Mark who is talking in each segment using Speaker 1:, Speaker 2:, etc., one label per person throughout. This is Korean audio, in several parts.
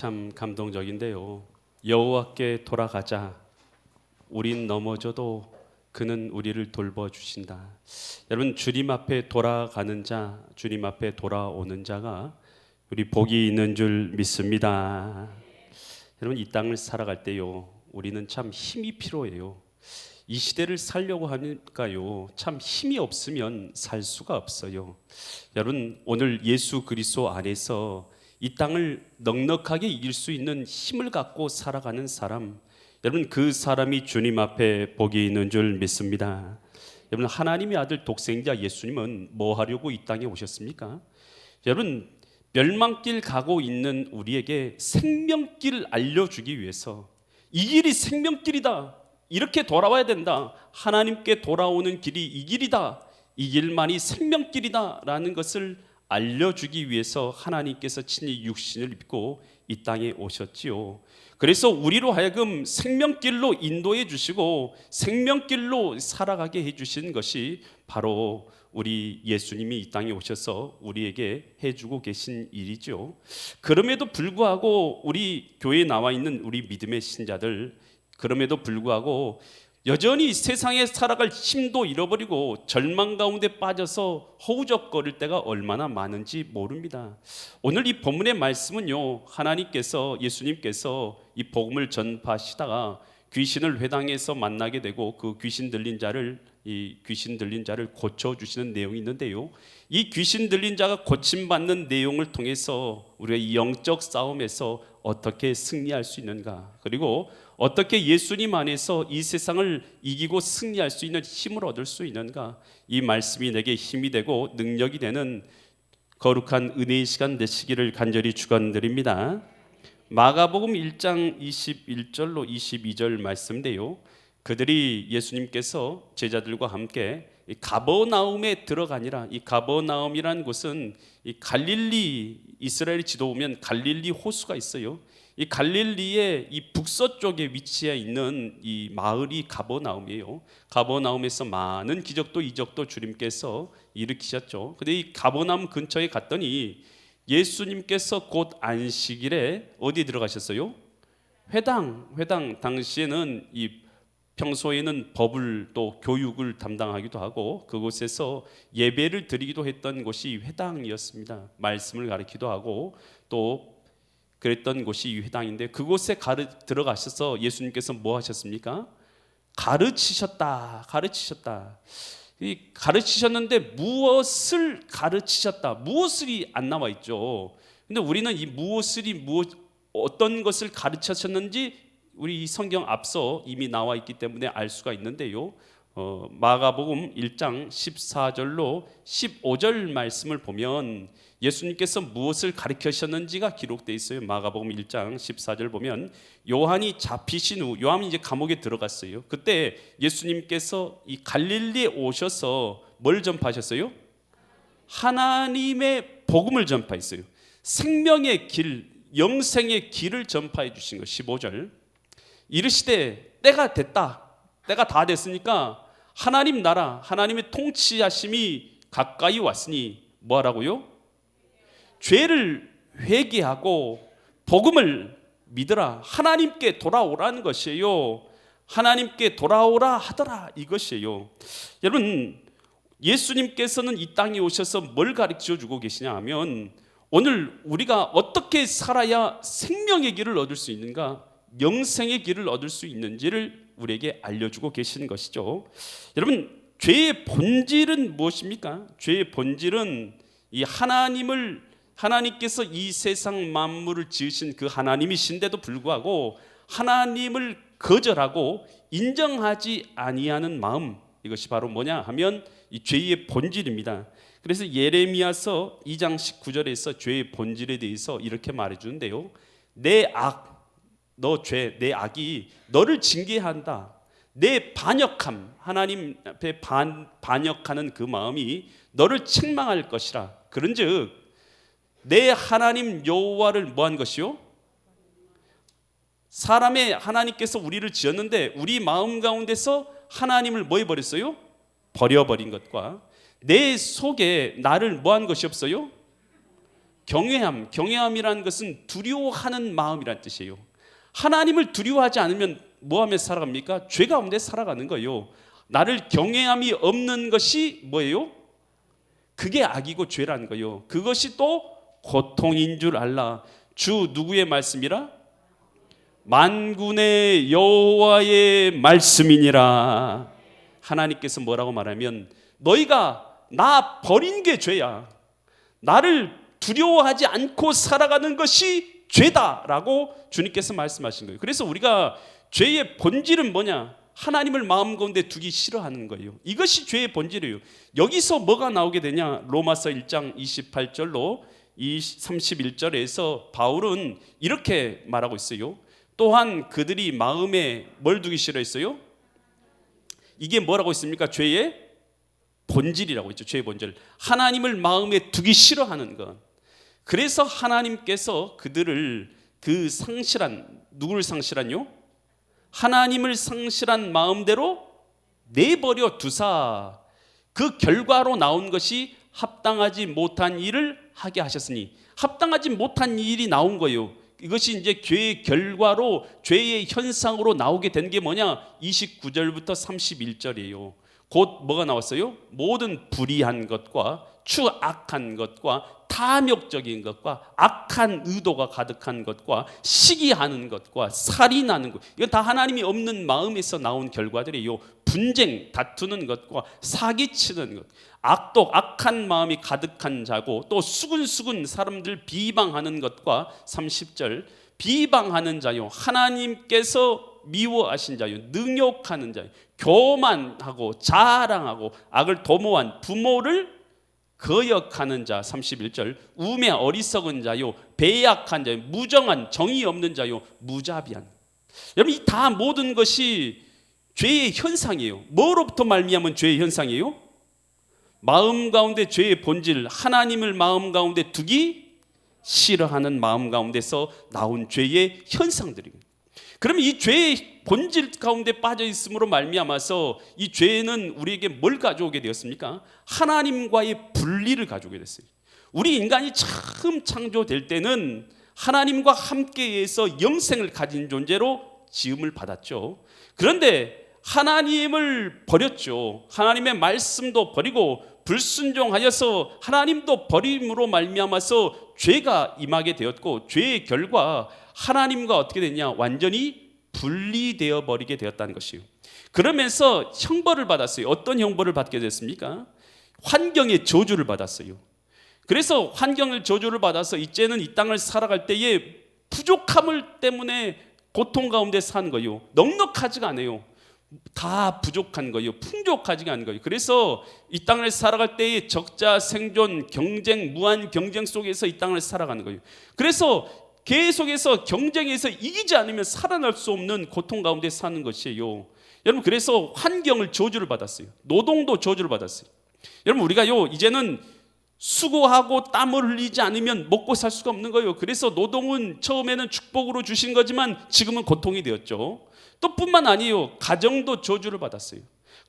Speaker 1: 참 감동적인데요. 여호와께 돌아가자. 우린 넘어져도 그는 우리를 돌봐주신다. 여러분, 주님 앞에 돌아가는 자, 주님 앞에 돌아오는 자가 우리 복이 있는 줄 믿습니다. 여러분, 이 땅을 살아갈 때요, 우리는 참 힘이 필요해요. 이 시대를 살려고 하니까요, 참 힘이 없으면 살 수가 없어요. 여러분, 오늘 예수 그리스도 안에서 이 땅을 넉넉하게 이길 수 있는 힘을 갖고 살아가는 사람, 여러분, 그 사람이 주님 앞에 복이 있는 줄 믿습니다. 여러분, 하나님의 아들 독생자 예수님은 뭐 하려고 이 땅에 오셨습니까? 여러분, 멸망길 가고 있는 우리에게 생명길을 알려주기 위해서, 이 길이 생명길이다, 이렇게 돌아와야 된다, 하나님께 돌아오는 길이 이 길이다, 이 길만이 생명길이다 라는 것을 알려주기 위해서 하나님께서 친히 육신을 입고 이 땅에 오셨지요. 그래서 우리로 하여금 생명길로 인도해 주시고 생명길로 살아가게 해주신 것이 바로 우리 예수님이 이 땅에 오셔서 우리에게 해주고 계신 일이죠. 그럼에도 불구하고 우리 교회에 나와 있는 우리 믿음의 신자들, 그럼에도 불구하고 여전히 세상에 살아갈 힘도 잃어버리고 절망 가운데 빠져서 허우적거릴 때가 얼마나 많은지 모릅니다. 오늘 이 본문의 말씀은요, 하나님께서, 예수님께서 이 복음을 전파하시다가 귀신을 회당에서 만나게 되고 그 귀신 들린 자를 고쳐주시는 내용이 있는데요, 이 귀신 들린 자가 고침받는 내용을 통해서 우리가 이 영적 싸움에서 어떻게 승리할 수 있는가, 그리고 어떻게 예수님 안에서 이 세상을 이기고 승리할 수 있는 힘을 얻을 수 있는가, 이 말씀이 내게 힘이 되고 능력이 되는 거룩한 은혜의 시간 되시기를 간절히 축원드립니다. 마가복음 1장 21절로 22절 말씀인데요, 그들이 예수님께서 제자들과 함께 가버나움에 들어가니라. 이 가버나움이라는 곳은 이 갈릴리, 이스라엘 지도 보면 갈릴리 호수가 있어요. 이 갈릴리의 이 북서쪽에 위치해 있는 이 마을이 가버나움이에요. 가버나움에서 많은 기적도 이적도 주님께서 일으키셨죠. 근데 이 가버나움 근처에 갔더니 예수님께서 곧 안식일에 어디 들어가셨어요? 회당 당시에는 이 평소에는 법을 또 교육을 담당하기도 하고 그곳에서 예배를 드리기도 했던 곳이 회당이었습니다. 말씀을 가르치기도 하고 또 그랬던 곳이 이 회당인데, 그곳에 들어가셔서 예수님께서 뭐 하셨습니까? 가르치셨다. 이 가르치셨는데 무엇을 가르치셨다, 무엇을이 안 나와 있죠. 근데 우리는 이 어떤 것을 가르치셨는지 우리 이 성경 앞서 이미 나와 있기 때문에 알 수가 있는데요, 마가복음 1장 14절로 15절 말씀을 보면 예수님께서 무엇을 가르치셨는지가 기록되어 있어요. 마가복음 1장 14절 보면 요한이 잡히신 후, 요한이 이제 감옥에 들어갔어요. 그때 예수님께서 이 갈릴리에 오셔서 뭘 전파하셨어요? 하나님의 복음을 전파했어요. 생명의 길, 영생의 길을 전파해 주신 거. 15절 이르시되 때가 됐다, 때가 다 됐으니까 하나님 나라, 하나님의 통치하심이 가까이 왔으니 뭐 하라고요? 죄를 회개하고 복음을 믿으라, 하나님께 돌아오라는 것이에요. 하나님께 돌아오라 하더라, 이것이에요. 여러분, 예수님께서는 이 땅에 오셔서 뭘 가르쳐 주고 계시냐 하면, 오늘 우리가 어떻게 살아야 생명의 길을 얻을 수 있는가, 영생의 길을 얻을 수 있는지를 우리에게 알려주고 계시는 것이죠. 여러분, 죄의 본질은 무엇입니까? 죄의 본질은 이 하나님께서 이 세상 만물을 지으신 그 하나님이신데도 불구하고 하나님을 거절하고 인정하지 아니하는 마음, 이것이 바로 뭐냐 하면 이 죄의 본질입니다. 그래서 예레미야서 2장 19절에서 죄의 본질에 대해서 이렇게 말해주는데요, 내 악이 너를 징계한다. 내 반역함, 하나님 앞에 반역하는 그 마음이 너를 책망할 것이라. 그런즉 내 하나님 여호와를 뭐한 것이요? 사람의 하나님께서 우리를 지었는데 우리 마음 가운데서 하나님을 뭐 해버렸어요? 버려버린 것과 내 속에 나를 뭐한 것이 없어요? 경외함이라는 것은 두려워하는 마음이란 뜻이에요. 하나님을 두려워하지 않으면 뭐하며 살아갑니까? 죄 가운데 살아가는 거예요. 나를 경외함이 없는 것이 뭐예요? 그게 악이고 죄라는 거예요. 그것이 또 고통인 줄 알라. 주 누구의 말씀이라? 만군의 여호와의 말씀이니라. 하나님께서 뭐라고 말하면 너희가 나 버린 게 죄야. 나를 두려워하지 않고 살아가는 것이 죄다라고 주님께서 말씀하신 거예요. 그래서 우리가 죄의 본질은 뭐냐? 하나님을 마음 가운데 두기 싫어하는 거예요. 이것이 죄의 본질이에요. 여기서 뭐가 나오게 되냐? 로마서 1장 28절로 31절에서 바울은 이렇게 말하고 있어요. 또한 그들이 마음에 뭘 두기 싫어했어요? 이게 뭐라고 있습니까? 죄의 본질이라고 있죠. 죄의 본질. 하나님을 마음에 두기 싫어하는 것. 그래서 하나님께서 그들을 그 상실한, 누구를 상실한요? 하나님을 상실한 마음대로 내버려 두사 그 결과로 나온 것이 합당하지 못한 일을 하게 하셨으니, 합당하지 못한 일이 나온 거예요. 이것이 이제 죄의 결과로, 죄의 현상으로 나오게 된 게 뭐냐? 29절부터 31절이에요. 곧 뭐가 나왔어요? 모든 불의한 것과 추악한 것과 탐욕적인 것과 악한 의도가 가득한 것과 시기하는 것과 살인하는 것, 이건 다 하나님이 없는 마음에서 나온 결과들이에요. 분쟁, 다투는 것과 사기치는 것, 악독, 악한 마음이 가득한 자고, 또 수근수근 사람들 비방하는 것과 30절 비방하는 자요, 하나님께서 미워하신 자요, 능욕하는 자요, 교만하고 자랑하고 악을 도모한 부모를 거역하는 자, 31절 우매 어리석은 자요, 배약한 자요, 무정한 정의 없는 자요, 무자비한. 여러분, 이 다 모든 것이 죄의 현상이에요. 뭐로부터 말미암은 죄의 현상이에요? 마음 가운데 죄의 본질, 하나님을 마음 가운데 두기 싫어하는 마음 가운데서 나온 죄의 현상들입니다. 그러면 이 죄의 본질 가운데 빠져 있음으로 말미암아서 이 죄는 우리에게 뭘 가져오게 되었습니까? 하나님과의 분리를 가져오게 됐어요. 우리 인간이 처음 창조될 때는 하나님과 함께해서 영생을 가진 존재로 지음을 받았죠. 그런데 하나님을 버렸죠. 하나님의 말씀도 버리고 불순종하여서 하나님도 버림으로 말미암아서 죄가 임하게 되었고, 죄의 결과 하나님과 어떻게 됐냐? 완전히 분리되어 버리게 되었다는 것이에요. 그러면서 형벌을 받았어요. 어떤 형벌을 받게 됐습니까? 환경의 저주를 받았어요. 그래서 환경의 저주를 받아서 이제는 이 땅을 살아갈 때에 부족함을 때문에 고통 가운데 사는 거예요. 넉넉하지가 않아요. 다 부족한 거예요. 풍족하지가 않은 거예요. 그래서 이 땅을 살아갈 때의 적자 생존 경쟁, 무한 경쟁 속에서 이 땅을 살아가는 거예요. 그래서 계속해서 경쟁에서 이기지 않으면 살아날 수 없는 고통 가운데 사는 것이에요. 여러분, 그래서 환경을 저주를 받았어요. 노동도 저주를 받았어요. 여러분, 우리가요 이제는 수고하고 땀을 흘리지 않으면 먹고 살 수가 없는 거예요. 그래서 노동은 처음에는 축복으로 주신 거지만 지금은 고통이 되었죠. 또 뿐만 아니에요. 가정도 저주를 받았어요.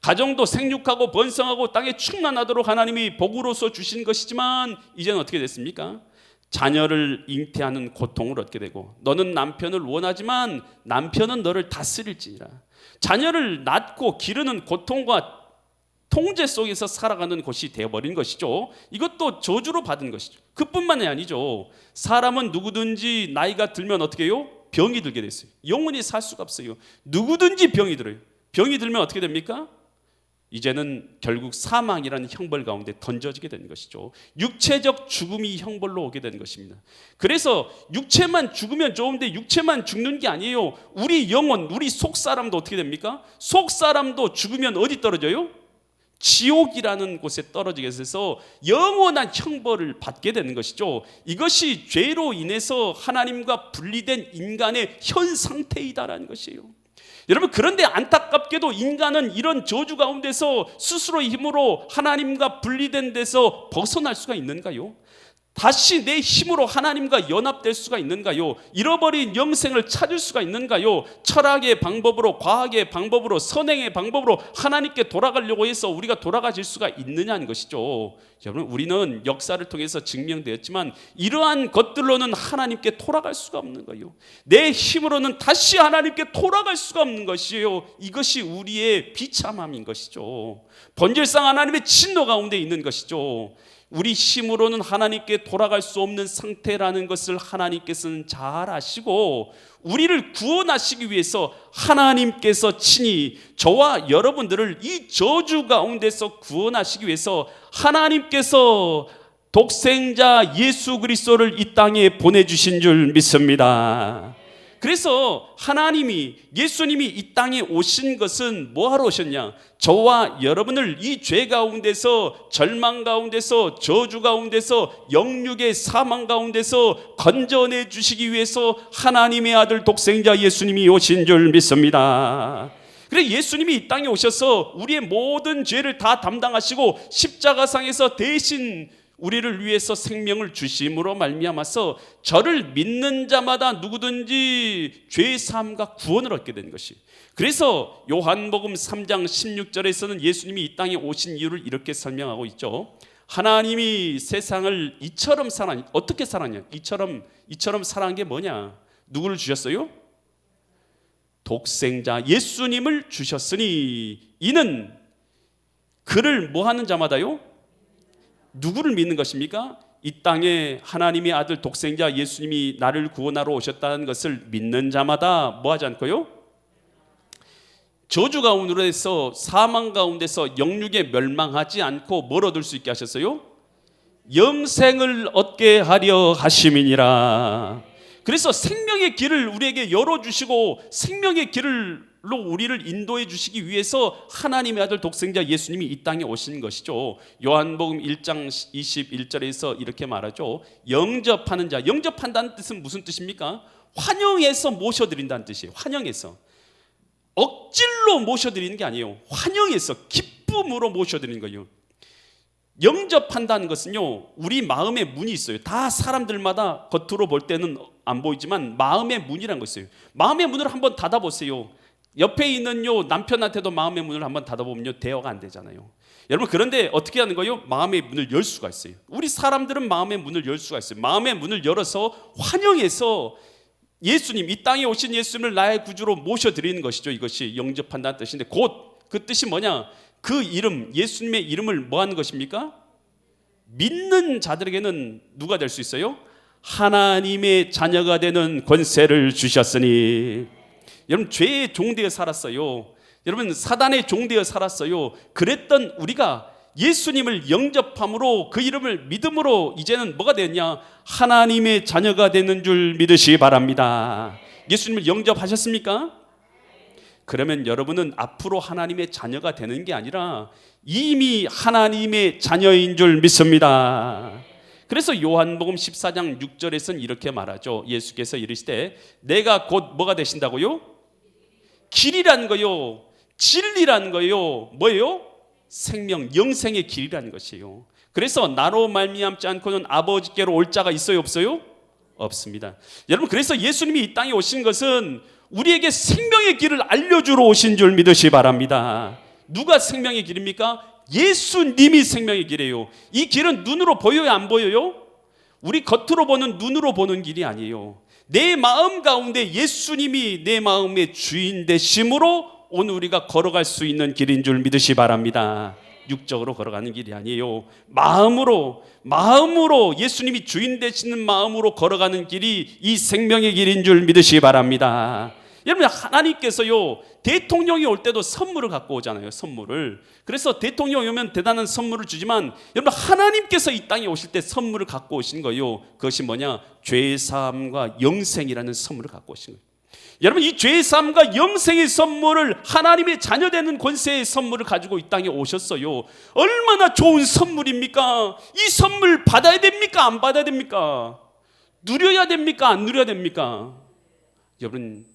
Speaker 1: 가정도 생육하고 번성하고 땅에 충만하도록 하나님이 복으로서 주신 것이지만 이제는 어떻게 됐습니까? 자녀를 잉태하는 고통을 얻게 되고, 너는 남편을 원하지만 남편은 너를 다스릴지니라. 자녀를 낳고 기르는 고통과 통제 속에서 살아가는 것이 되어버린 것이죠. 이것도 저주로 받은 것이죠. 그뿐만이 아니죠. 사람은 누구든지 나이가 들면 어떻게 해요? 병이 들게 됐어요. 영원히 살 수가 없어요. 누구든지 병이 들어요. 병이 들면 어떻게 됩니까? 이제는 결국 사망이라는 형벌 가운데 던져지게 된 것이죠. 육체적 죽음이 형벌로 오게 된 것입니다. 그래서 육체만 죽으면 좋은데 육체만 죽는 게 아니에요. 우리 영혼, 우리 속사람도 어떻게 됩니까? 속사람도 죽으면 어디 떨어져요? 지옥이라는 곳에 떨어지게 돼서 영원한 형벌을 받게 되는 것이죠. 이것이 죄로 인해서 하나님과 분리된 인간의 현 상태이다라는 것이에요. 여러분, 그런데 안타깝게도 인간은 이런 저주 가운데서 스스로의 힘으로 하나님과 분리된 데서 벗어날 수가 있는가요? 다시 내 힘으로 하나님과 연합될 수가 있는가요? 잃어버린 영생을 찾을 수가 있는가요? 철학의 방법으로, 과학의 방법으로, 선행의 방법으로 하나님께 돌아가려고 해서 우리가 돌아가질 수가 있느냐는 것이죠. 여러분, 우리는 역사를 통해서 증명되었지만 이러한 것들로는 하나님께 돌아갈 수가 없는 거예요. 내 힘으로는 다시 하나님께 돌아갈 수가 없는 것이에요. 이것이 우리의 비참함인 것이죠. 본질상 하나님의 진노 가운데 있는 것이죠. 우리 힘으로는 하나님께 돌아갈 수 없는 상태라는 것을 하나님께서는 잘 아시고 우리를 구원하시기 위해서 하나님께서 친히 저와 여러분들을 이 저주 가운데서 구원하시기 위해서 하나님께서 독생자 예수 그리스도를 이 땅에 보내주신 줄 믿습니다. 그래서 하나님이, 예수님이 이 땅에 오신 것은 뭐하러 오셨냐? 저와 여러분을 이 죄 가운데서, 절망 가운데서, 저주 가운데서, 영육의 사망 가운데서 건져내 주시기 위해서 하나님의 아들 독생자 예수님이 오신 줄 믿습니다. 그래, 예수님이 이 땅에 오셔서 우리의 모든 죄를 다 담당하시고 십자가상에서 대신 우리를 위해서 생명을 주심으로 말미암아서 저를 믿는 자마다 누구든지 죄 사함과 구원을 얻게 된 것이. 그래서 요한복음 3장 16절에서는 예수님이 이 땅에 오신 이유를 이렇게 설명하고 있죠. 하나님이 세상을 이처럼 사랑하니, 어떻게 사랑하냐? 이처럼 사랑한 게 뭐냐? 누구를 주셨어요? 독생자 예수님을 주셨으니 이는 그를 뭐 하는 자마다요? 누구를 믿는 것입니까? 이 땅에 하나님의 아들 독생자 예수님이 나를 구원하러 오셨다는 것을 믿는 자마다 뭐 하지 않고요? 저주 가운데서, 사망 가운데서 영육에 멸망하지 않고 뭘 얻을 수 있게 하셨어요? 영생을 얻게 하려 하심이니라. 그래서 생명의 길을 우리에게 열어주시고 생명의 길로 우리를 인도해 주시기 위해서 하나님의 아들 독생자 예수님이 이 땅에 오신 것이죠. 요한복음 1장 21절에서 이렇게 말하죠. 영접하는 자, 영접한다는 뜻은 무슨 뜻입니까? 환영해서 모셔드린다는 뜻이에요. 환영해서, 억질로 모셔드리는 게 아니에요. 환영해서, 기쁨으로 모셔드리는 거예요. 영접한다는 것은요, 우리 마음의 문이 있어요. 다 사람들마다 겉으로 볼 때는 안 보이지만 마음의 문이라는 거 있어요. 마음의 문을 한번 닫아보세요. 옆에 있는 남편한테도 마음의 문을 한번 닫아보면요, 대화가 안 되잖아요. 여러분, 그런데 어떻게 하는 거예요? 마음의 문을 열 수가 있어요. 우리 사람들은 마음의 문을 열 수가 있어요. 마음의 문을 열어서 환영해서 예수님, 이 땅에 오신 예수님을 나의 구주로 모셔드리는 것이죠. 이것이 영접한다는 뜻인데, 곧 그 뜻이 뭐냐? 그 이름, 예수님의 이름을 뭐 하는 것입니까? 믿는 자들에게는 누가 될 수 있어요? 하나님의 자녀가 되는 권세를 주셨으니. 여러분, 죄의 종되어 살았어요. 여러분, 사단의 종되어 살았어요. 그랬던 우리가 예수님을 영접함으로, 그 이름을 믿음으로 이제는 뭐가 되었냐? 하나님의 자녀가 되는 줄 믿으시기 바랍니다. 예수님을 영접하셨습니까? 그러면 여러분은 앞으로 하나님의 자녀가 되는 게 아니라 이미 하나님의 자녀인 줄 믿습니다. 그래서 요한복음 14장 6절에서는 이렇게 말하죠. 예수께서 이르시되 내가 곧 뭐가 되신다고요? 길이라는 거요, 진리라는 거요, 뭐예요? 생명, 영생의 길이라는 것이에요. 그래서 나로 말미암지 않고는 아버지께로 올 자가 있어요, 없어요? 없습니다. 여러분, 그래서 예수님이 이 땅에 오신 것은 우리에게 생명의 길을 알려주러 오신 줄 믿으시기 바랍니다. 누가 생명의 길입니까? 예수님이 생명의 길이에요. 이 길은 눈으로 보여요, 안 보여요? 우리 겉으로 보는, 눈으로 보는 길이 아니에요. 내 마음 가운데 예수님이 내 마음의 주인 되심으로 오늘 우리가 걸어갈 수 있는 길인 줄 믿으시기 바랍니다. 육적으로 걸어가는 길이 아니에요. 마음으로 예수님이 주인 되시는 마음으로 걸어가는 길이 이 생명의 길인 줄 믿으시기 바랍니다. 여러분, 하나님께서요, 대통령이 올 때도 선물을 갖고 오잖아요. 선물을. 그래서 대통령이 오면 대단한 선물을 주지만 여러분, 하나님께서 이 땅에 오실 때 선물을 갖고 오신 거예요. 그것이 뭐냐? 죄사함과 영생이라는 선물을 갖고 오신 거예요. 여러분, 이 죄사함과 영생의 선물을, 하나님의 자녀되는 권세의 선물을 가지고 이 땅에 오셨어요. 얼마나 좋은 선물입니까? 이 선물 받아야 됩니까? 안 받아야 됩니까? 누려야 됩니까? 안 누려야 됩니까? 여러분,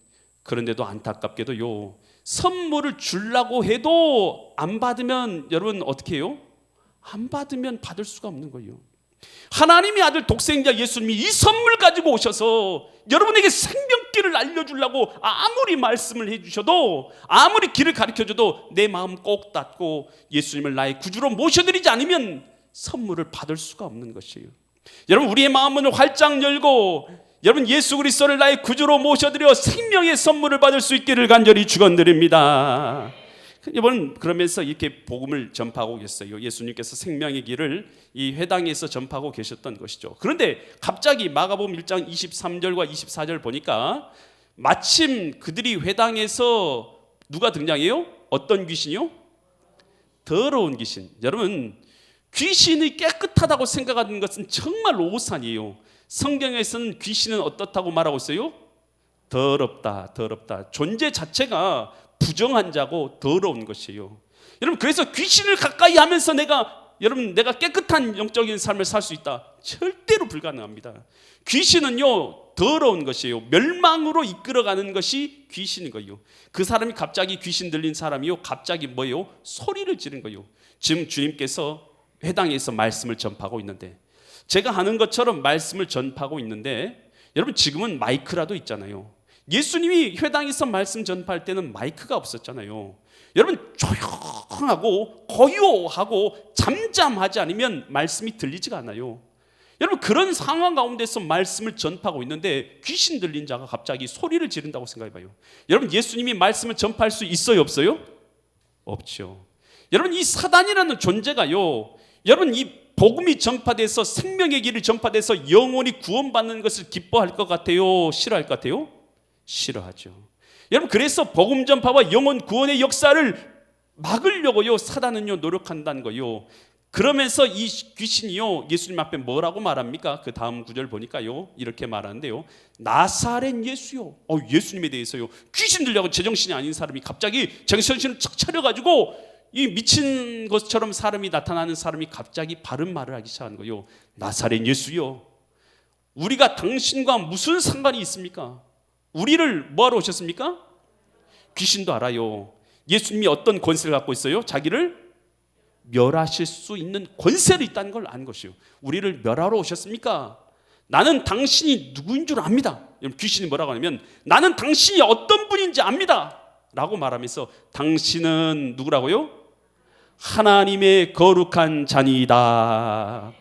Speaker 1: 그런데도 안타깝게도요, 선물을 주려고 해도 안 받으면 여러분 어떻게 해요? 안 받으면 받을 수가 없는 거예요. 하나님의 아들 독생자 예수님이 이 선물 가지고 오셔서 여러분에게 생명길을 알려주려고 아무리 말씀을 해주셔도, 아무리 길을 가르쳐줘도 내 마음 꼭 닫고 예수님을 나의 구주로 모셔드리지 않으면 선물을 받을 수가 없는 것이에요. 여러분, 우리의 마음을 활짝 열고 여러분 예수 그리스도를 나의 구주로 모셔드려 생명의 선물을 받을 수 있기를 간절히 축원드립니다. 여러분, 그러면서 이렇게 복음을 전파하고 계셨어요. 예수님께서 생명의 길을 이 회당에서 전파하고 계셨던 것이죠. 그런데 갑자기 마가복음 1장 23절과 24절 보니까 마침 그들이 회당에서 누가 등장해요? 어떤 귀신이요? 더러운 귀신. 여러분, 귀신이 깨끗하다고 생각하는 것은 정말 오산이에요. 성경에서는 귀신은 어떻다고 말하고 있어요? 더럽다, 더럽다. 존재 자체가 부정한 자고 더러운 것이에요. 여러분, 그래서 귀신을 가까이 하면서 내가 깨끗한 영적인 삶을 살 수 있다? 절대로 불가능합니다. 귀신은요, 더러운 것이에요. 멸망으로 이끌어가는 것이 귀신인 거예요. 그 사람이 갑자기 귀신 들린 사람이요, 갑자기 뭐예요? 소리를 지른 거예요. 지금 주님께서 회당에서 말씀을 전파하고 있는데, 제가 하는 것처럼 말씀을 전파하고 있는데, 여러분 지금은 마이크라도 있잖아요. 예수님이 회당에서 말씀 전파할 때는 마이크가 없었잖아요. 여러분, 조용하고 고요하고 잠잠하지 않으면 말씀이 들리지가 않아요. 여러분, 그런 상황 가운데서 말씀을 전파하고 있는데 귀신 들린 자가 갑자기 소리를 지른다고 생각해봐요. 여러분, 예수님이 말씀을 전파할 수 있어요, 없어요? 없죠. 여러분, 이 사단이라는 존재가요, 여러분 이 복음이 전파돼서 생명의 길이 전파돼서 영혼이 구원받는 것을 기뻐할 것 같아요? 싫어할 것 같아요? 싫어하죠. 여러분, 그래서 복음 전파와 영혼 구원의 역사를 막으려고요, 사단은요 노력한다는 거요. 그러면서 이 귀신이요, 예수님 앞에 뭐라고 말합니까? 그 다음 구절 보니까요, 이렇게 말하는데요, 나사렛 예수요. 예수님에 대해서요, 귀신 들려고 제정신이 아닌 사람이 갑자기 정신을 착 차려가지고 이 미친 것처럼 사람이 나타나는 사람이 갑자기 바른 말을 하기 시작하는 거예요. 나사렛 예수요, 우리가 당신과 무슨 상관이 있습니까? 우리를 뭐하러 오셨습니까? 귀신도 알아요. 예수님이 어떤 권세를 갖고 있어요? 자기를 멸하실 수 있는 권세를 있다는 걸 아는 것이요. 우리를 멸하러 오셨습니까? 나는 당신이 누구인 줄 압니다. 귀신이 뭐라고 하냐면, 나는 당신이 어떤 분인지 압니다 라고 말하면서, 당신은 누구라고요? 하나님의 거룩한 자니이다.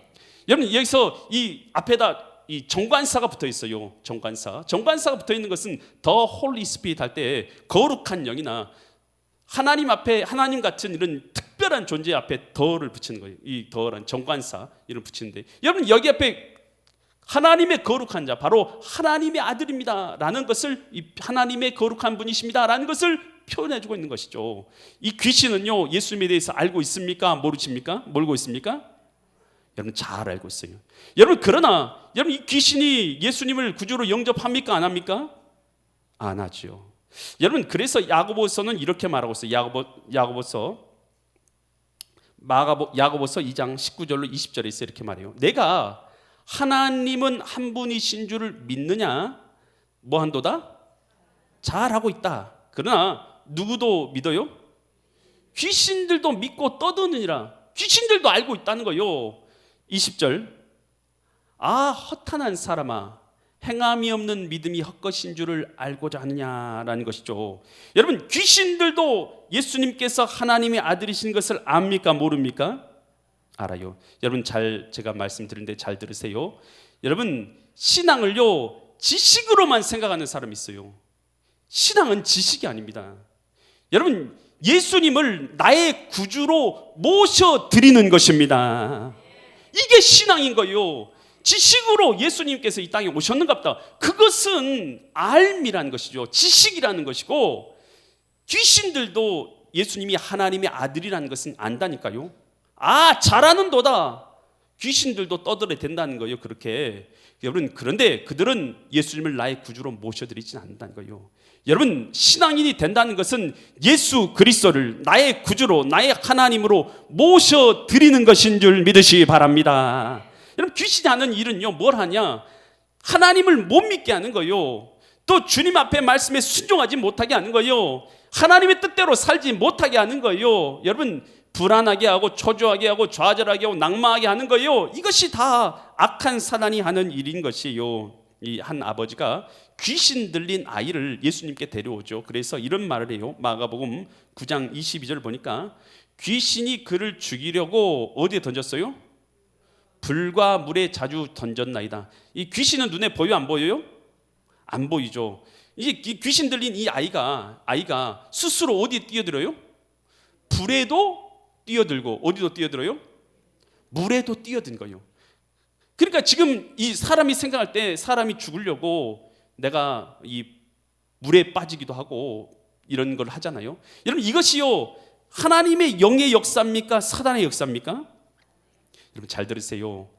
Speaker 1: 여러분, 여기서 이 앞에다 이 정관사가 붙어 있어요. 정관사가 붙어 있는 것은 더 홀리 스피릿 할 때 거룩한 영이나 하나님 앞에, 하나님 같은 이런 특별한 존재 앞에 더를 붙이는 거예요. 이 더란 정관사 이를 붙이는데, 여러분 여기 앞에 하나님의 거룩한 자, 바로 하나님의 아들입니다 라는 것을, 이 하나님의 거룩한 분이십니다 라는 것을 표현해주고 있는 것이죠. 이 귀신은요, 예수님에 대해서 알고 있습니까? 모르고 있습니까? 여러분 잘 알고 있어요. 여러분, 그러나 여러분 이 귀신이 예수님을 구주로 영접합니까? 안 합니까? 안 하죠. 여러분, 그래서 야고보서는 이렇게 말하고 있어요. 야고보서 2장 19절로 20절에 있어 이렇게 말해요. 내가 하나님은 한 분이신 줄을 믿느냐? 뭐한도다? 잘하고 있다. 그러나 누구도 믿어요? 귀신들도 믿고 떠드느니라. 귀신들도 알고 있다는 거요. 20절, 허탄한 사람아, 행함이 없는 믿음이 헛것인 줄을 알고자 하느냐라는 것이죠. 여러분, 귀신들도 예수님께서 하나님의 아들이신 것을 압니까? 모릅니까? 알아요. 여러분, 제가 말씀드리는데 잘 들으세요. 여러분, 신앙을요 지식으로만 생각하는 사람이 있어요. 신앙은 지식이 아닙니다. 여러분, 예수님을 나의 구주로 모셔드리는 것입니다. 이게 신앙인 거예요. 지식으로 예수님께서 이 땅에 오셨는갑다. 그것은 알미라는 것이죠. 지식이라는 것이고, 귀신들도 예수님이 하나님의 아들이라는 것은 안다니까요. 잘하는도다. 귀신들도 떠들어야 된다는 거예요. 그렇게. 여러분, 그런데 그들은 예수님을 나의 구주로 모셔드리진 않는다는 거예요. 여러분, 신앙인이 된다는 것은 예수 그리스도를 나의 구주로, 나의 하나님으로 모셔드리는 것인 줄 믿으시기 바랍니다. 여러분, 귀신이 하는 일은요, 뭘 하냐? 하나님을 못 믿게 하는 거예요. 또 주님 앞에 말씀에 순종하지 못하게 하는 거예요. 하나님의 뜻대로 살지 못하게 하는 거예요. 여러분, 불안하게 하고 초조하게 하고 좌절하게 하고 낭망하게 하는 거예요. 이것이 다 악한 사단이 하는 일인 것이에요. 이 한 아버지가 귀신 들린 아이를 예수님께 데려오죠. 그래서 이런 말을 해요. 마가복음 9장 22절 보니까 귀신이 그를 죽이려고 어디에 던졌어요? 불과 물에 자주 던졌나이다. 이 귀신은 눈에 보여 안 보여요? 안 보이죠. 이 귀신 들린 이 아이가 스스로 어디에 뛰어들어요? 불에도 뛰어들고 어디도 뛰어들어요? 물에도 뛰어든 거예요. 그러니까 지금 이 사람이 생각할 때 사람이 죽으려고 내가 이 물에 빠지기도 하고 이런 걸 하잖아요. 여러분 이것이요 하나님의 영의 역사입니까? 사단의 역사입니까? 여러분 잘 들으세요.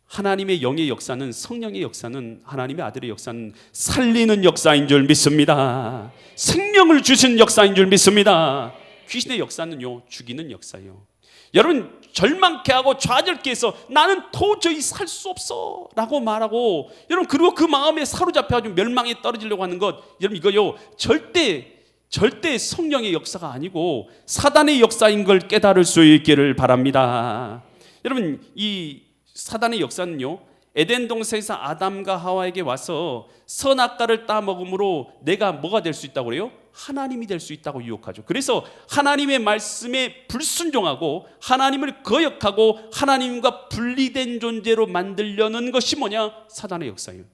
Speaker 1: 하나님의 영의 역사는 성령의 역사는 하나님의 아들의 역사는 살리는 역사인 줄 믿습니다. 생명을 주신 역사인 줄 믿습니다. 귀신의 역사는요 죽이는 역사예요. 여러분 절망케 하고 좌절케 해서 나는 도저히 살 수 없어 라고 말하고 여러분 그리고 그 마음에 사로잡혀가지고 멸망에 떨어지려고 하는 것 여러분 이거요 절대 성령의 역사가 아니고 사단의 역사인 걸 깨달을 수 있기를 바랍니다. 여러분 이 사단의 역사는요 에덴 동산에서 아담과 하와에게 와서 선악과를 따먹음으로 내가 뭐가 될 수 있다고 그래요? 하나님이 될 수 있다고 유혹하죠. 그래서 하나님의 말씀에 불순종하고 하나님을 거역하고 하나님과 분리된 존재로 만들려는 것이 뭐냐? 사단의 역사예요.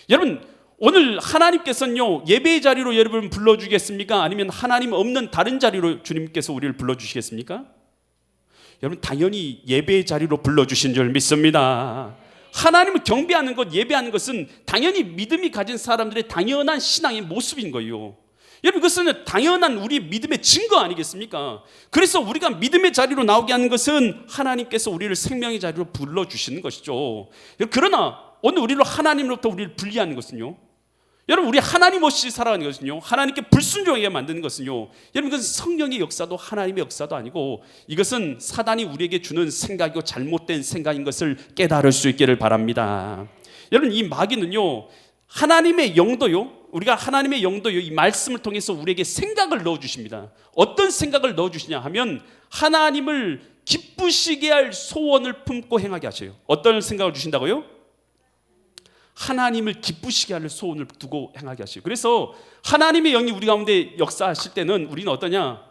Speaker 1: 여러분 오늘 하나님께서는요 예배의 자리로 여러분을 불러주겠습니까? 아니면 하나님 없는 다른 자리로 주님께서 우리를 불러주시겠습니까? 여러분 당연히 예배의 자리로 불러주신 줄 믿습니다. 하나님을 경배하는 것, 예배하는 것은 당연히 믿음이 가진 사람들의 당연한 신앙의 모습인 거예요. 여러분 그것은 당연한 우리 믿음의 증거 아니겠습니까? 그래서 우리가 믿음의 자리로 나오게 하는 것은 하나님께서 우리를 생명의 자리로 불러주시는 것이죠. 그러나 오늘 우리로 하나님으로부터 우리를 분리하는 것은요 여러분 우리 하나님 없이 살아가는 것은요 하나님께 불순종하게 만드는 것은요 여러분 이것은 성령의 역사도 하나님의 역사도 아니고 이것은 사단이 우리에게 주는 생각이고 잘못된 생각인 것을 깨달을 수 있기를 바랍니다. 여러분 이 마귀는요 하나님의 영도요 우리가 하나님의 영도요 이 말씀을 통해서 우리에게 생각을 넣어주십니다. 어떤 생각을 넣어주시냐 하면 하나님을 기쁘시게 할 소원을 품고 행하게 하셔요. 어떤 생각을 주신다고요? 하나님을 기쁘시게 할 소원을 두고 행하게 하시고 그래서 하나님의 영이 우리 가운데 역사하실 때는 우리는 어떠냐?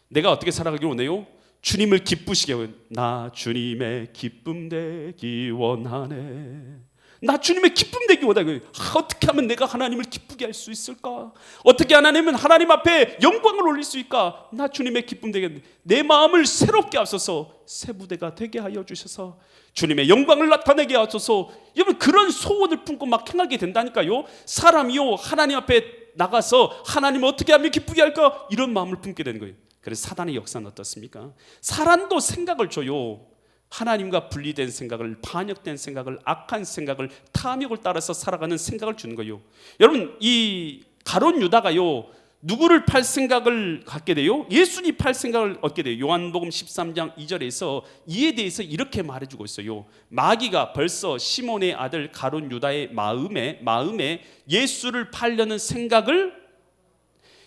Speaker 1: 내가 어떻게 살아가기를 원해요? 주님을 기쁘시게 해요. 나 주님의 기쁨 되기 원하네. 나 주님의 기쁨 되기 원하네. 어떻게 하면 내가 하나님을 기쁘게 할 수 있을까? 어떻게 하나님은 하나님 앞에 영광을 올릴 수 있을까? 나 주님의 기쁨 되게 내 마음을 새롭게 하소서 새 부대가 되게 하여 주셔서 주님의 영광을 나타내게 하소서. 여러분 그런 소원을 품고 막 행하게 된다니까요. 사람이요 하나님 앞에 나가서 하나님 어떻게 하면 기쁘게 할까? 이런 마음을 품게 되는 거예요. 그래서 사단의 역사는 어떻습니까? 사단도 생각을 줘요. 하나님과 분리된 생각을, 반역된 생각을, 악한 생각을, 탐욕을 따라서 살아가는 생각을 주는 거예요. 여러분 이 가룟 유다가요 누구를 팔 생각을 갖게 돼요? 예수님 팔 생각을 얻게 돼요. 요한복음 13장 2절에서 이에 대해서 이렇게 말해주고 있어요. 마귀가 벌써 시몬의 아들 가룟 유다의 마음에 예수를 팔려는 생각을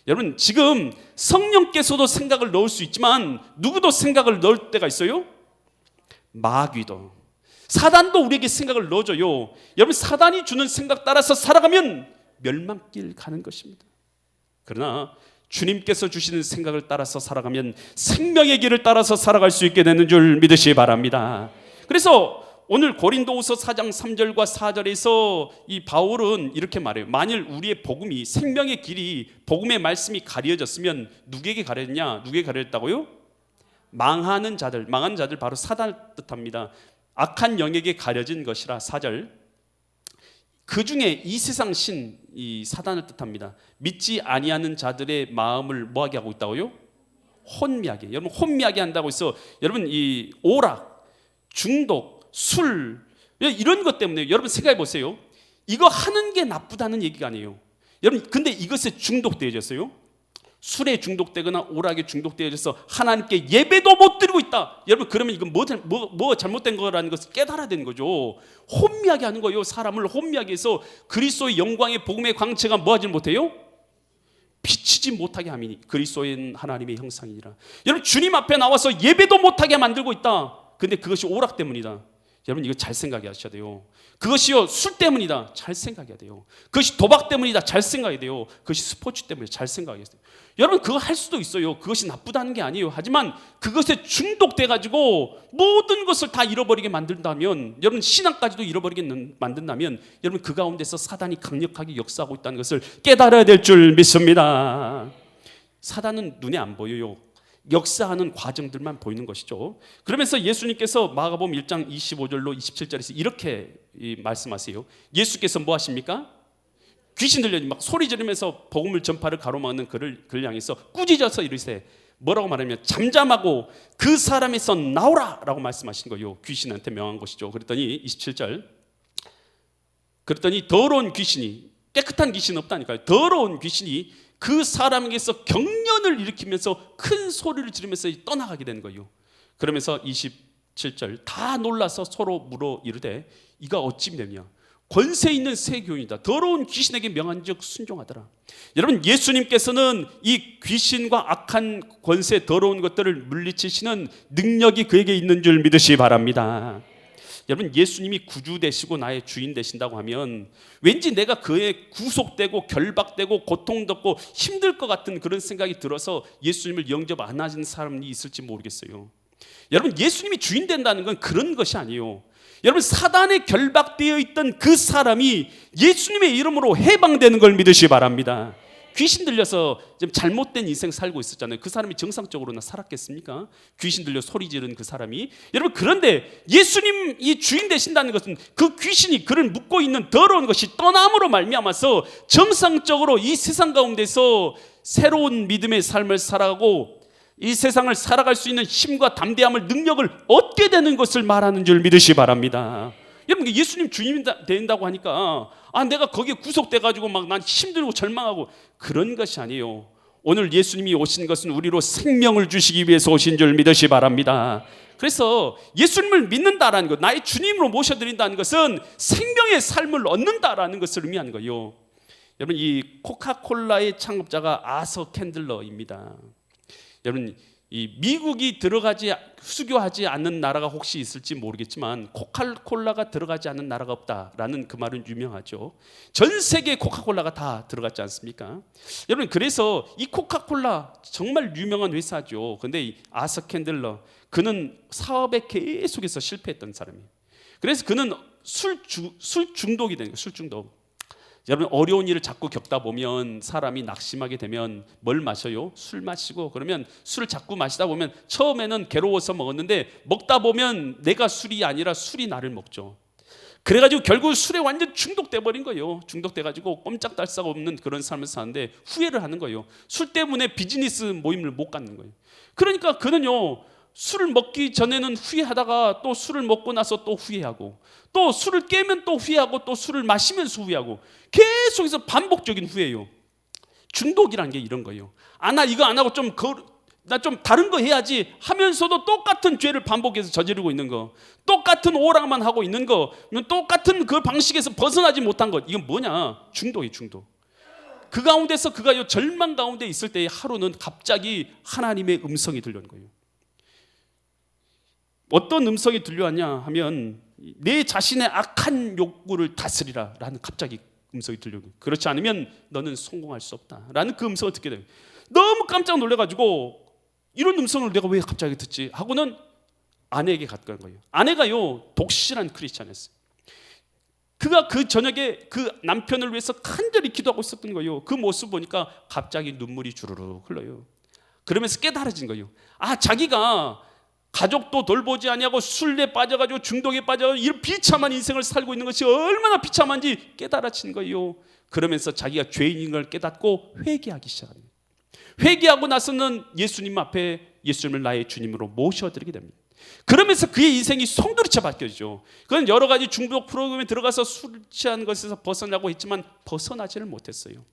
Speaker 1: 여러분 지금 성령께서도 생각을 넣을 수 있지만 누구도 생각을 넣을 때가 있어요? 마귀도 사단도 우리에게 생각을 넣어줘요. 여러분 사단이 주는 생각 따라서 살아가면 멸망길 가는 것입니다. 그러나 주님께서 주시는 생각을 따라서 살아가면 생명의 길을 따라서 살아갈 수 있게 되는 줄 믿으시기 바랍니다. 그래서 오늘 고린도후서 4장 3절과 4절에서 이 바울은 이렇게 말해요. 만일 우리의 복음이 생명의 길이 복음의 말씀이 가려졌으면 누구에게 가려졌냐? 누구에게 가려졌다고요? 망하는 자들 바로 사단을 뜻합니다. 악한 영에게 가려진 것이라 4절. 그 중에 이 세상 신, 이 사단을 뜻합니다. 믿지 아니하는 자들의 마음을 뭐하게 하고 있다고요? 혼미하게. 여러분 혼미하게 한다고 해서 여러분 이 오락, 중독, 술 이런 것 때문에 여러분 생각해 보세요. 이거 하는 게 나쁘다는 얘기가 아니에요. 여러분 근데 이것에 중독되어졌어요. 술에 중독되거나 오락에 중독되어져서 하나님께 예배도 못 드리고 있다. 여러분 그러면 이건 뭐 잘못된 거라는 것을 깨달아야 되는 거죠. 혼미하게 하는 거예요. 사람을 혼미하게 해서 그리스도의 영광의 복음의 광채가 뭐하지 못해요? 비치지 못하게 함이니 그리스도인 하나님의 형상이니라. 여러분 주님 앞에 나와서 예배도 못하게 만들고 있다. 근데 그것이 오락 때문이다. 여러분 이거 잘 생각하셔야 돼요. 그것이요 술 때문이다. 잘 생각해야 돼요. 그것이 도박 때문이다. 잘 생각해야 돼요. 그것이 스포츠 때문에 잘 생각해야 돼요. 여러분 그거 할 수도 있어요. 그것이 나쁘다는 게 아니에요. 하지만 그것에 중독돼 가지고 모든 것을 다 잃어버리게 만든다면, 여러분 신앙까지도 잃어버리게 만든다면, 여러분 그 가운데서 사단이 강력하게 역사하고 있다는 것을 깨달아야 될 줄 믿습니다. 사단은 눈에 안 보여요. 역사하는 과정들만 보이는 것이죠. 그러면서 예수님께서 마가복음 1장 25절로 27절에서 이렇게 말씀하세요. 예수께서 뭐 하십니까? 귀신 들려니 막 소리 지르면서 복음을 전파를 가로막는 그를 향해서 꾸짖어서 이르시되 뭐라고 말하면 잠잠하고 그 사람에서 나오라 라고 말씀하신 거예요. 귀신한테 명한 것이죠. 그랬더니 27절, 그랬더니 더러운 귀신이, 깨끗한 귀신은 없다니까요. 더러운 귀신이 그 사람에게서 경련을 일으키면서 큰 소리를 지르면서 떠나가게 되는 거예요. 그러면서 27절, 다 놀라서 서로 물어 이르되 이가 어찌 되냐? 권세 있는 새 교훈이다. 더러운 귀신에게 명한즉 순종하더라. 여러분 예수님께서는 이 귀신과 악한 권세, 더러운 것들을 물리치시는 능력이 그에게 있는 줄 믿으시기 바랍니다. 여러분 예수님이 구주 되시고 나의 주인 되신다고 하면 왠지 내가 그에 구속되고 결박되고 고통받고 힘들 것 같은 그런 생각이 들어서 예수님을 영접 안 하는 사람이 있을지 모르겠어요. 여러분 예수님이 주인 된다는 건 그런 것이 아니에요. 여러분 사단에 결박되어 있던 그 사람이 예수님의 이름으로 해방되는 걸 믿으시기 바랍니다. 귀신 들려서 좀 잘못된 인생 살고 있었잖아요. 그 사람이 정상적으로나 살았겠습니까? 귀신 들려 소리 지른 그 사람이. 여러분 그런데 예수님이 주인 되신다는 것은 그 귀신이 그를 묶고 있는 더러운 것이 떠남으로 말미암아서 정상적으로 이 세상 가운데서 새로운 믿음의 삶을 살아가고 이 세상을 살아갈 수 있는 힘과 담대함을, 능력을 얻게 되는 것을 말하는 줄 믿으시기 바랍니다. 여러분 예수님 주인 된다고 하니까 내가 거기에 구속돼가지고 막 난 힘들고 절망하고 그런 것이 아니에요. 오늘 예수님이 오신 것은 우리로 생명을 주시기 위해서 오신 줄 믿으시기 바랍니다. 그래서 예수님을 믿는다라는 것, 나의 주님으로 모셔드린다는 것은 생명의 삶을 얻는다라는 것을 의미하는 거예요. 여러분 이 코카콜라의 창업자가 아서 캔들러입니다. 여러분 이 미국이 수교하지 않는 나라가 혹시 있을지 모르겠지만 코카콜라가 들어가지 않는 나라가 없다라는 그 말은 유명하죠. 전 세계 코카콜라가 다 들어갔지 않습니까? 여러분 그래서 이 코카콜라 정말 유명한 회사죠. 근데 이 아서 캔들러, 그는 사업에 계속해서 실패했던 사람이에요. 그래서 그는 술 중독이 되는 거예요. 술 중독. 여러분 어려운 일을 자꾸 겪다 보면 사람이 낙심하게 되면 뭘 마셔요? 술 마시고, 그러면 술을 자꾸 마시다 보면 처음에는 괴로워서 먹었는데 먹다 보면 내가 술이 아니라 술이 나를 먹죠. 그래가지고 결국 술에 완전 중독돼 버린 거예요. 중독돼가지고 꼼짝달 싹 없는 그런 삶을 사는데 후회를 하는 거예요. 술 때문에 비즈니스 모임을 못 갖는 거예요. 그러니까 그는요 술을 먹기 전에는 후회하다가 또 술을 먹고 나서 또 후회하고, 또 술을 깨면 또 후회하고, 또 술을 마시면서 후회하고, 계속해서 반복적인 후회예요. 중독이라는 게 이런 거예요. 나 이거 안 하고 나 좀 다른 거 해야지 하면서도 똑같은 죄를 반복해서 저지르고 있는 거, 똑같은 오락만 하고 있는 거, 똑같은 그 방식에서 벗어나지 못한 것, 이건 뭐냐? 중독이에요. 중독. 그 가운데서 그가 절망 가운데 있을 때의 하루는 갑자기 하나님의 음성이 들려오는 거예요. 어떤 음성이 들려왔냐 하면 내 자신의 악한 욕구를 다스리라 라는 갑자기 음성이 들려오고, 그렇지 않으면 너는 성공할 수 없다 라는 그 음성을 듣게 돼요. 너무 깜짝 놀라가지고 이런 음성을 내가 왜 갑자기 듣지 하고는 아내에게 갔던 거예요. 아내가요 독실한 크리스찬이었어요. 그가 그 저녁에 그 남편을 위해서 간절히 기도하고 있었던 거예요. 그 모습 보니까 갑자기 눈물이 주르륵 흘러요. 그러면서 깨달아진 거예요. 자기가 가족도 돌보지 아니하고 술에 빠져가지고 중독에 빠져가지고 이런 비참한 인생을 살고 있는 것이 얼마나 비참한지 깨달아진 거예요. 그러면서 자기가 죄인인 걸 깨닫고 회개하기 시작합니다. 회개하고 나서는 예수님 앞에 예수님을 나의 주님으로 모셔드리게 됩니다. 그러면서 그의 인생이 송두리째 바뀌어지죠. 그건 여러 가지 중독 프로그램에 들어가서 술 취한 것에서 벗어나고 했지만 벗어나지를 못했어요.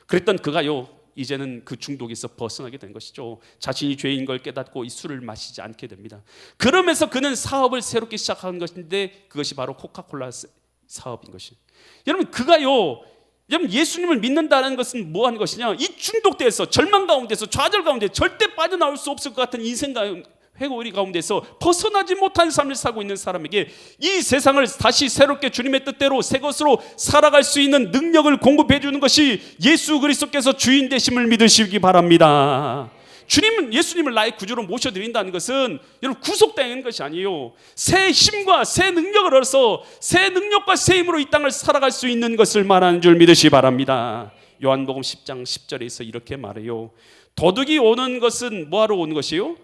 Speaker 1: 그랬던 그가요 이제는 그 중독에서 벗어나게 된 것이죠. 자신이 죄인 걸 깨닫고 이 술을 마시지 않게 됩니다. 그러면서 그는 사업을 새롭게 시작한 것인데 그것이 바로 코카콜라 사업인 것이. 여러분 그가요 여러분, 예수님을 믿는다는 것은 뭐 하는 것이냐? 이 중독돼서 절망 가운데서 좌절 가운데 절대 빠져나올 수 없을 것 같은 인생 회고리 가운데서 벗어나지 못한 삶을 살고 있는 사람에게 이 세상을 다시 새롭게 주님의 뜻대로 새 것으로 살아갈 수 있는 능력을 공급해 주는 것이 예수 그리스도께서 주인 되심을 믿으시기 바랍니다. 예수님을 나의 구주로 모셔드린다는 것은 여러분 구속되는 것이 아니에요. 새 힘과 새 능력을 얻어서 새 능력과 새 힘으로 이 땅을 살아갈 수 있는 것을 말하는 줄 믿으시기 바랍니다. 요한복음 10장 10절에서 이렇게 말해요. 도둑이 오는 것은 뭐하러 오는 것이요?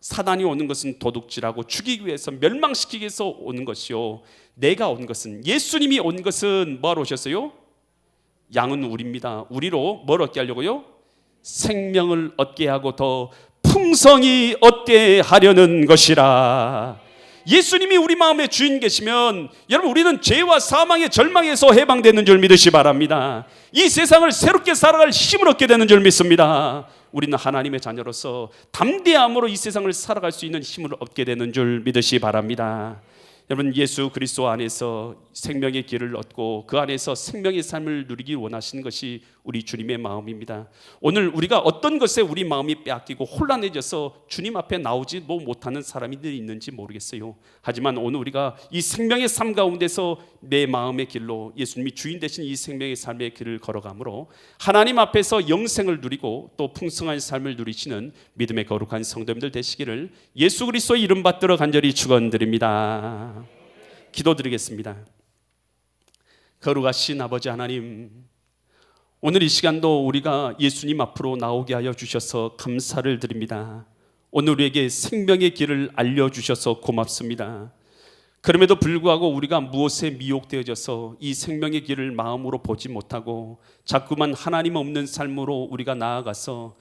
Speaker 1: 사단이 오는 것은 도둑질하고 죽이기 위해서 멸망시키기 위해서 오는 것이요, 내가 온 것은, 예수님이 온 것은 뭐하러 오셨어요? 양은 우리입니다. 우리로 뭘 얻게 하려고요? 생명을 얻게 하고 더 풍성히 얻게 하려는 것이라. 예수님이 우리 마음의 주인 계시면 여러분, 우리는 죄와 사망의 절망에서 해방되는 줄 믿으시 바랍니다. 이 세상을 새롭게 살아갈 힘을 얻게 되는 줄 믿습니다. 우리는 하나님의 자녀로서 담대함으로 이 세상을 살아갈 수 있는 힘을 얻게 되는 줄 믿으시 바랍니다. 여러분, 예수 그리스도 안에서 생명의 길을 얻고 그 안에서 생명의 삶을 누리기 원하시는 것이 우리 주님의 마음입니다. 오늘 우리가 어떤 것에 우리 마음이 빼앗기고 혼란해져서 주님 앞에 나오지 못하는 사람들이 있는지 모르겠어요. 하지만 오늘 우리가 이 생명의 삶 가운데서 내 마음의 길로 예수님이 주인 되신 이 생명의 삶의 길을 걸어가므로 하나님 앞에서 영생을 누리고 또 풍성한 삶을 누리시는 믿음의 거룩한 성도님들 되시기를 예수 그리스도의 이름 받들어 간절히 축원드립니다. 기도드리겠습니다. 거룩하신 아버지 하나님, 오늘 이 시간도 우리가 예수님 앞으로 나오게 하여 주셔서 감사를 드립니다. 오늘 우리에게 생명의 길을 알려주셔서 고맙습니다. 그럼에도 불구하고 우리가 무엇에 미혹되어져서 이 생명의 길을 마음으로 보지 못하고 자꾸만 하나님 없는 삶으로 우리가 나아가서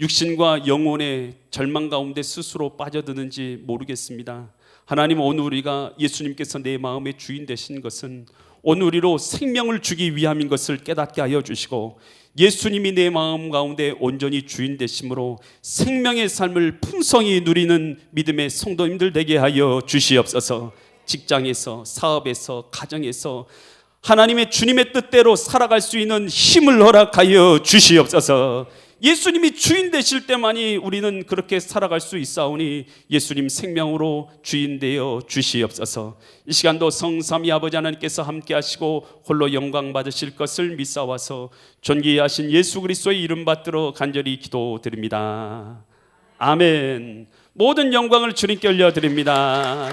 Speaker 1: 육신과 영혼의 절망 가운데 스스로 빠져드는지 모르겠습니다. 하나님, 오늘 우리가 예수님께서 내 마음의 주인 되신 것은 오늘 우리로 생명을 주기 위함인 것을 깨닫게 하여 주시고, 예수님이 내 마음 가운데 온전히 주인 되심으로 생명의 삶을 풍성히 누리는 믿음의 성도님들 되게 하여 주시옵소서. 직장에서, 사업에서, 가정에서 하나님의 주님의 뜻대로 살아갈 수 있는 힘을 허락하여 주시옵소서. 예수님이 주인 되실 때만이 우리는 그렇게 살아갈 수 있사오니 예수님 생명으로 주인 되어 주시옵소서. 이 시간도 성삼위 아버지 하나님께서 함께 하시고 홀로 영광 받으실 것을 믿사와서 존귀하신 예수 그리스도의 이름 받들어 간절히 기도드립니다. 아멘. 모든 영광을 주님께 올려드립니다.